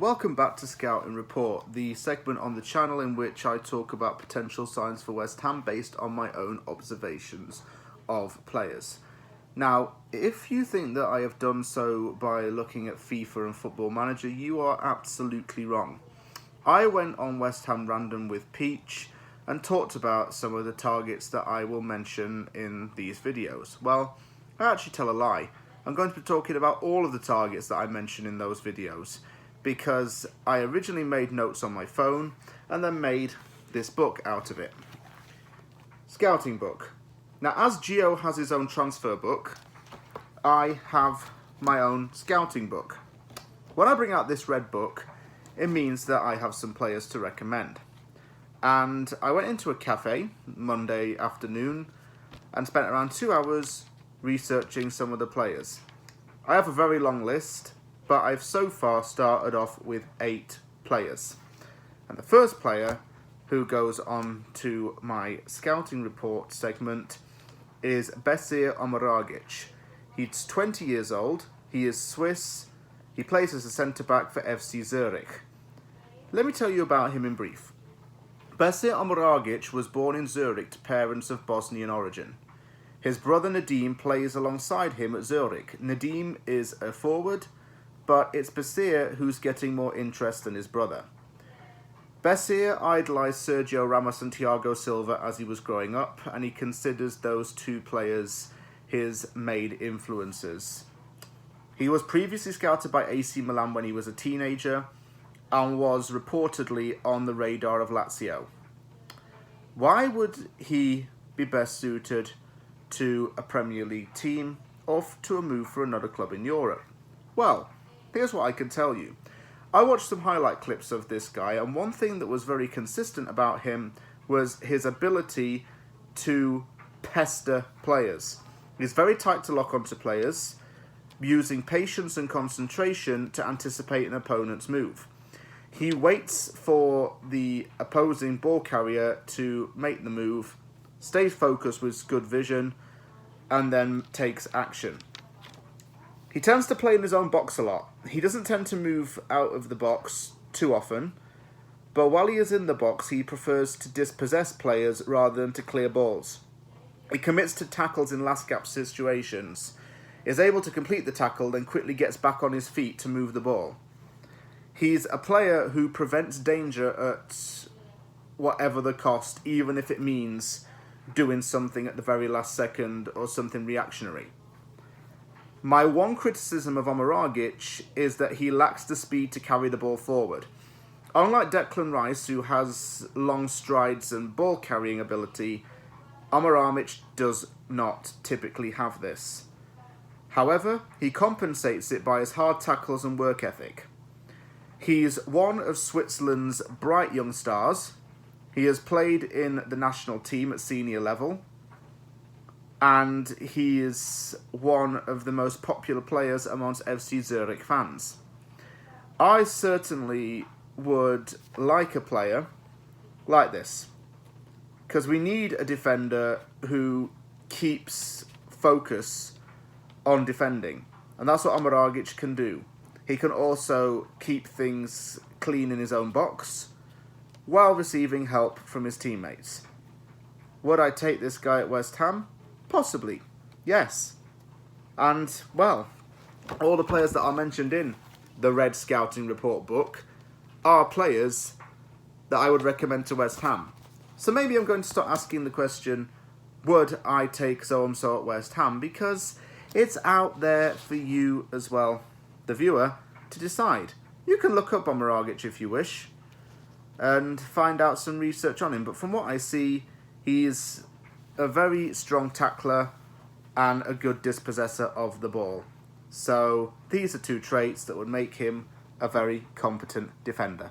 Welcome back to Scout and Report, the segment on the channel in which I talk about potential signs for West Ham based on my own observations of players. Now, if you think that I have done so by looking at FIFA and Football Manager, you are absolutely wrong. I went on West Ham Random with Peach and talked about some of the targets that I will mention in these videos. Well, I actually tell a lie. I'm going to be talking about all of the targets that I mention in those videos, because I originally made notes on my phone and then made this book out of it. Scouting book. Now, as Gio has his own transfer book, I have my own scouting book. When I bring out this red book, it means that I have some players to recommend. And I went into a cafe Monday afternoon and spent around 2 hours researching some of the players. I have a very long list, but I've so far started off with 8 players. And the first player who goes on to my scouting report segment is Bećir Omeragić. He's 20 years old, he is Swiss, he plays as a centre-back for FC Zürich. Let me tell you about him in brief. Bećir Omeragić was born in Zürich to parents of Bosnian origin. His brother Nadim plays alongside him at Zürich. Nadim is a forward, but it's Bećir who's getting more interest than his brother. Bećir idolised Sergio Ramos and Thiago Silva as he was growing up, and he considers those two players his main influences. He was previously scouted by AC Milan when he was a teenager, and was reportedly on the radar of Lazio. Why would he be best suited to a Premier League team or to a move for another club in Europe? Well, here's what I can tell you. I watched some highlight clips of this guy, and one thing that was very consistent about him was his ability to pester players. He's very tight to lock onto players, using patience and concentration to anticipate an opponent's move. He waits for the opposing ball carrier to make the move, stays focused with good vision, and then takes action. He tends to play in his own box a lot. He doesn't tend to move out of the box too often, but while he is in the box, he prefers to dispossess players rather than to clear balls. He commits to tackles in last gap situations, is able to complete the tackle, then quickly gets back on his feet to move the ball. He's a player who prevents danger at whatever the cost, even if it means doing something at the very last second or something reactionary. My one criticism of Omeragić is that he lacks the speed to carry the ball forward. Unlike Declan Rice, who has long strides and ball carrying ability, Omeragić does not typically have this. However, he compensates it by his hard tackles and work ethic. He's one of Switzerland's bright young stars. He has played in the national team at senior level, and he is one of the most popular players amongst FC Zürich fans. I certainly would like a player like this, because we need a defender who keeps focus on defending, and that's what Omeragić can do. He can also keep things clean in his own box while receiving help from his teammates. Would I take this guy at West Ham? Possibly, yes. And, well, all the players that are mentioned in the Red Scouting Report book are players that I would recommend to West Ham. So maybe I'm going to start asking the question, would I take so-and-so at West Ham? Because it's out there for you as well, the viewer, to decide. You can look up Omeragić if you wish and find out some research on him. But from what I see, he's a very strong tackler and a good dispossessor of the ball. So these are two traits that would make him a very competent defender.